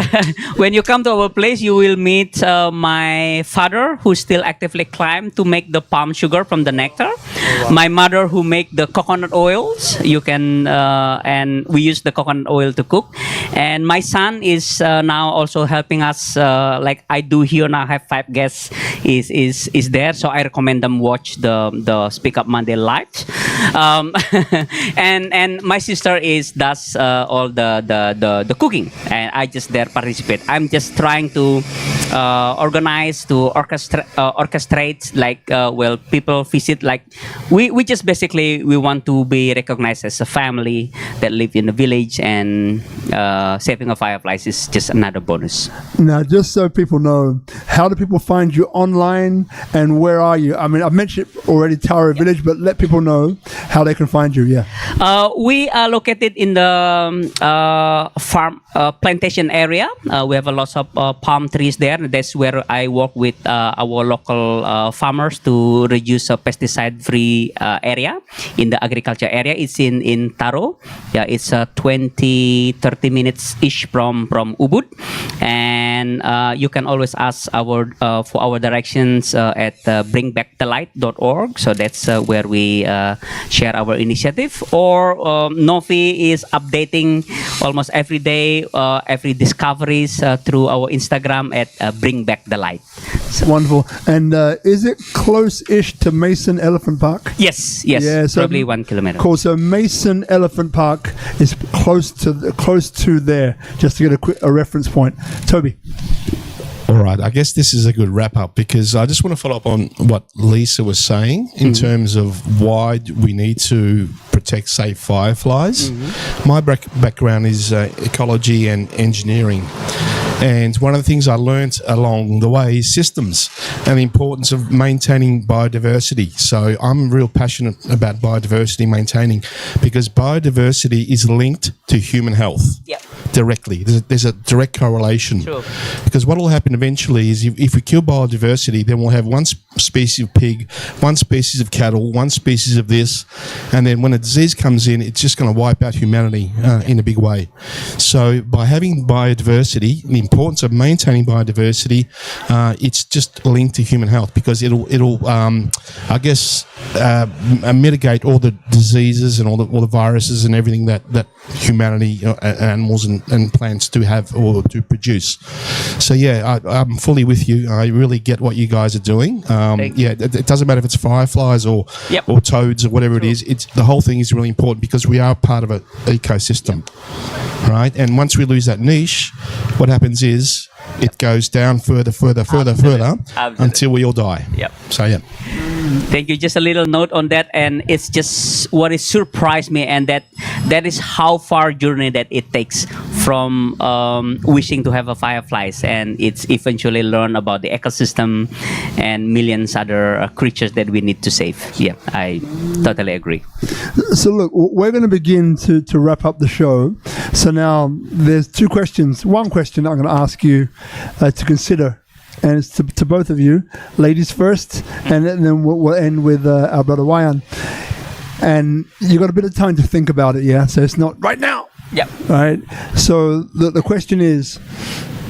When you come to our place, you will meet my father, who still actively climb to make the palm sugar from the nectar. Wow. My mother, who make the coconut oils. You can and we use the coconut oil to cook. And my son is now also helping us, like I do here now. I have 5 guests is there, so I recommend them watch the SpeakuP Monday live. And my sister does all the cooking, and I just there participate. I'm just trying to organize, to orchestrate, like well, people visit, like we just basically we want to be recognized as a family that live in the village, and saving of fireflies is just another bonus. Now, just so people know, how do people find you online, and where are you? I mean, I've mentioned already Tara Village, but let people know how they can find you. Yeah. We are located in the farm plantation area. We have a lot of palm trees there. That's where I work with our local farmers to reduce a pesticide-free area in the agriculture area. It's in Taro. Yeah, it's 20-30 minutes ish from Ubud, and you can always ask for our directions at bringbackthelight.org. So that's where we share our initiative. Or Novi is updating almost every day, every discoveries through our Instagram at Bring Back the Light. So, wonderful. And is it close-ish to Mason Elephant Park? Yes, Yeah, so probably 1 kilometer. Cool. So Mason Elephant Park is close to there. Just to get a reference point. Toby. All right, I guess this is a good wrap up because I just want to follow up on what Lisa was saying in terms of why we need to protect, say, fireflies. My background is ecology and engineering. And one of the things I learnt along the way is systems and the importance of maintaining biodiversity. So I'm real passionate about biodiversity maintaining because biodiversity is linked to human health. Yep. Directly. There's a direct correlation. Sure. Because what will happen eventually is if we kill biodiversity, then we'll have one species of pig, one species of cattle, one species of this, and then when a disease comes in, it's just going to wipe out humanity in a big way. So by having biodiversity, the importance of maintaining biodiversity, it's just linked to human health because it'll I guess mitigate all the diseases and all the viruses and everything that humanity, animals and plants do have or do produce. So yeah, I'm fully with you. I really get what you guys are doing. It doesn't matter if it's fireflies or toads or whatever it is. It's the whole thing is really important because we are part of an ecosystem, right? And once we lose that niche, what happens is it goes down further until we all die. Yep. So yeah. Thank you. Just a little note on that, and it's just what it surprised me, and that is how far journey that it takes from wishing to have a fireflies, and it's eventually learn about the ecosystem and millions other creatures that we need to save. Yeah, I totally agree. So look, we're going to begin to wrap up the show. So now there's two questions. One question I'm going to ask you to consider. And it's to both of you, ladies first, and then we'll end with our brother Wayan. And you got a bit of time to think about it, yeah? So it's not right now. Yeah. Right? So the question is,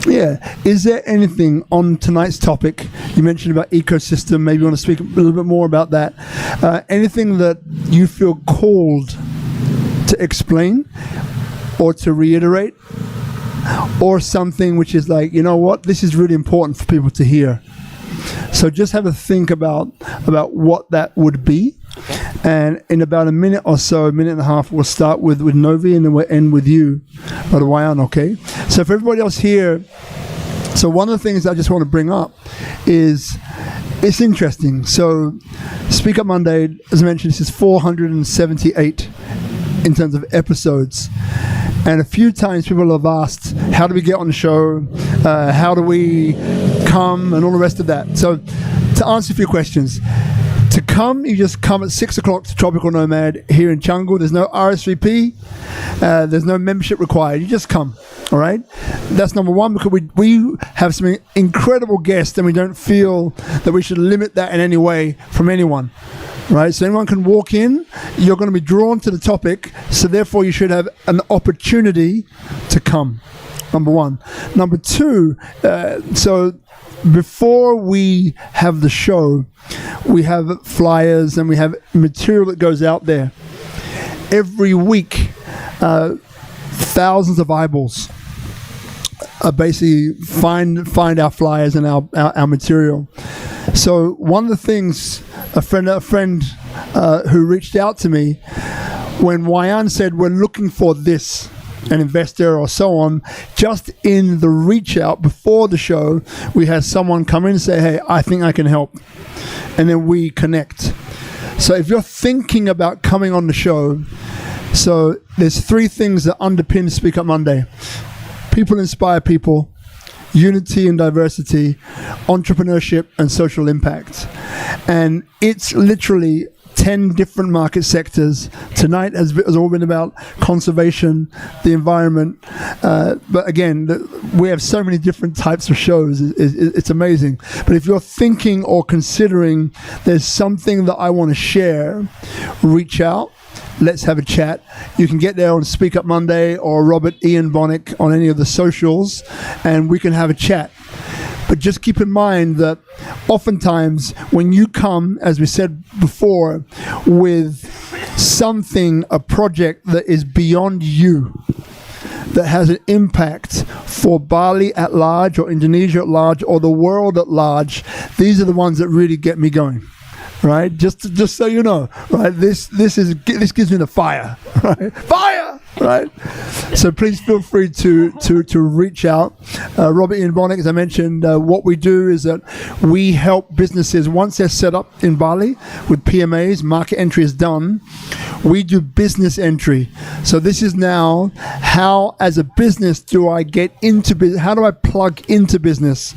is there anything on tonight's topic? You mentioned about ecosystem. Maybe you want to speak a little bit more about that. Anything that you feel called to explain or to reiterate? Or something which is like, you know what, this is really important for people to hear. So just have a think about what that would be. And in about a minute or so, a minute and a half, we'll start with Novi and then we'll end with you, Brother Wayan, okay? So for everybody else here, so one of the things I just want to bring up is it's interesting. So SpeakuP Monday, as I mentioned, this is 478 in terms of episodes. And a few times people have asked, how do we get on the show? How do we come? And all the rest of that. So to answer a few questions, to come, you just come at 6 o'clock to Tropical Nomad here in Canggu. There's no RSVP. There's no membership required. You just come. All right? That's number one, because we have some incredible guests and we don't feel that we should limit that in any way from anyone. Right, so anyone can walk in, you're going to be drawn to the topic, so therefore you should have an opportunity to come, number one. Number two, so before we have the show, we have flyers and we have material that goes out there. Every week, thousands of eyeballs basically find our flyers and our material. So one of the things, a friend who reached out to me when Wayan said we're looking for this, an investor or so on, just in the reach out before the show, we had someone come in and say, hey, I think I can help. And then we connect. So if you're thinking about coming on the show, so there's three things that underpin SpeakuP Monday. People inspire people, unity and diversity, entrepreneurship and social impact. And it's literally 10 different market sectors. Tonight has all been about conservation, the environment. But again, we have so many different types of shows. It's amazing. But if you're thinking or considering there's something that I want to share, reach out. Let's have a chat. You can get there on SpeakuP Monday or Robert Ian Bonnick on any of the socials, and we can have a chat. But just keep in mind that oftentimes when you come, as we said before, with something, a project that is beyond you, that has an impact for Bali at large or Indonesia at large or the world at large, these are the ones that really get me going. Right, just so you know, right. This gives me the fire, right? Fire, right. So please feel free to reach out. Robert Ian Bonnick, as I mentioned, what we do is that we help businesses once they're set up in Bali with PMAs, market entry is done. We do business entry. So this is now how, as a business, do I get into business? How do I plug into business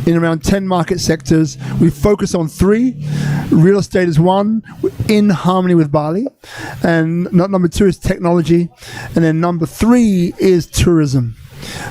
in around 10 market sectors? We focus on 3. Real estate is 1, in harmony with Bali. And number 2 is technology. And then number 3 is tourism.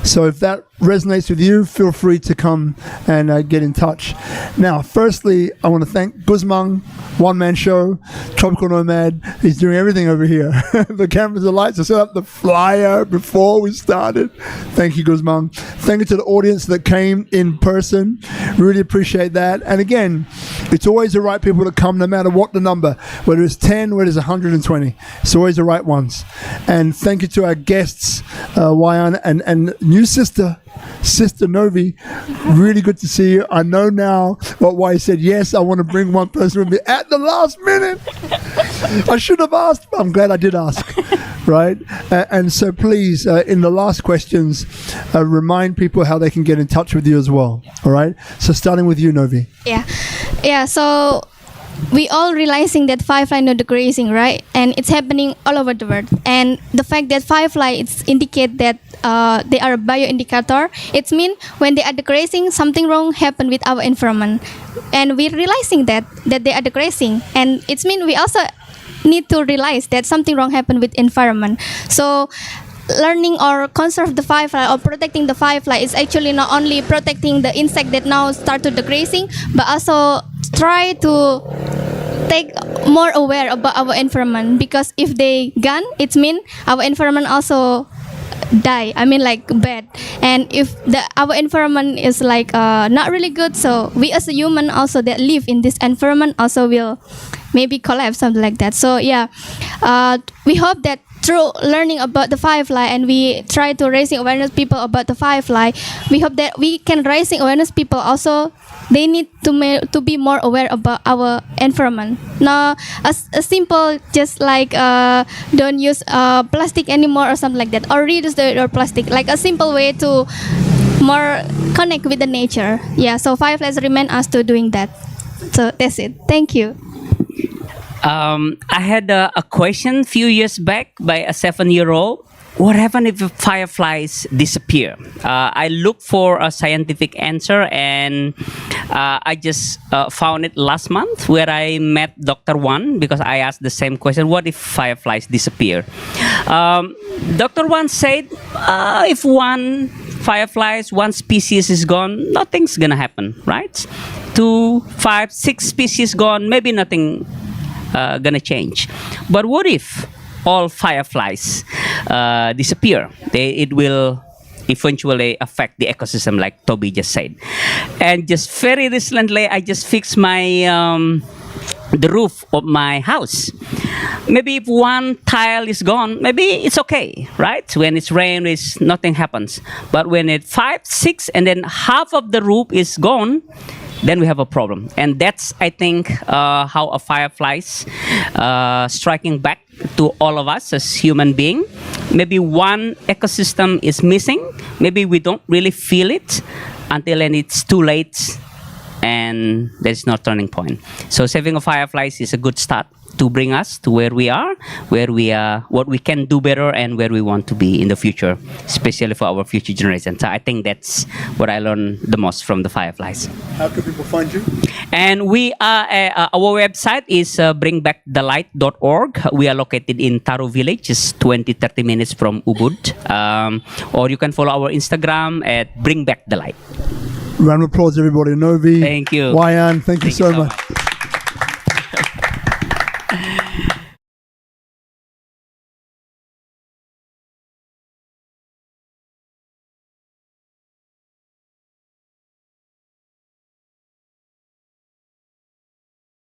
So if that resonates with you, feel free to come and get in touch. Now, firstly, I want to thank Guzman, one-man show, Tropical Nomad. He's doing everything over here. The cameras, the lights. I set up the flyer before we started. Thank you, Guzman. Thank you to the audience that came in person. Really appreciate that. And again, it's always the right people to come, no matter what the number, whether it's 10, whether it's 120. It's always the right ones. And thank you to our guests, Wayan and new sister Novi. Really good to see you. I know now why he said, yes, I want to bring one person with me at the last minute. I should have asked, but I'm glad I did ask. Right? And so please, in the last questions, remind people how they can get in touch with you as well. All right? So starting with you, Novi. Yeah, so we all realizing that firefly not decreasing, right? And it's happening all over the world. And the fact that firefly it's indicate that they are a bioindicator. It means when they are decreasing, something wrong happened with our environment. And we're realizing that they are decreasing. And it means we also need to realize that something wrong happened with environment. So learning or conserve the firefly or protecting the firefly is actually not only protecting the insect that now start to decreasing, but also try to take more aware about our environment, because if they gone, it means our environment also die. I mean, like bad. And if our environment is like not really good, so we as a human also that live in this environment also will maybe collapse, something like that. So yeah, we hope that through learning about the firefly and we try to raising awareness people about the firefly, we hope that we can raising awareness people also. They need to be more aware about our environment. Now, a simple just like don't use plastic anymore or something like that, or reduce the plastic. Like a simple way to more connect with the nature. Yeah. So fireflies remind us to doing that. So that's it. Thank you. I had a question a few years back by a 7-year-old. What happened if the fireflies disappear? I looked for a scientific answer, and I just found it last month where I met Dr. Wan, because I asked the same question: what if fireflies disappear? Dr. Wan said, if one species is gone, nothing's gonna happen, right? 2, 5, 6 species gone, maybe nothing gonna change. But what if all fireflies disappear? It will eventually affect the ecosystem, like Toby just said. And just very recently, I just fixed my the roof of my house. Maybe if one tile is gone, maybe it's okay, right? When it's rain, nothing happens. But when it's 5, 6, and then half of the roof is gone, then we have a problem. And that's, I think, how a fireflies striking back to all of us as human beings. Maybe one ecosystem is missing. Maybe we don't really feel it until then it's too late and there's no turning point. So saving of fireflies is a good start to bring us to where we are, what we can do better, and where we want to be in the future, especially for our future generation. So I think that's what I learned the most from the fireflies. How can people find you? And we are, our website is bringbackthelight.org. We are located in Taro Village, just 20-30 minutes from Ubud. Or you can follow our Instagram at bringbackthelight. Round of applause, everybody. Novi. Thank you. Wayan, thank you so much.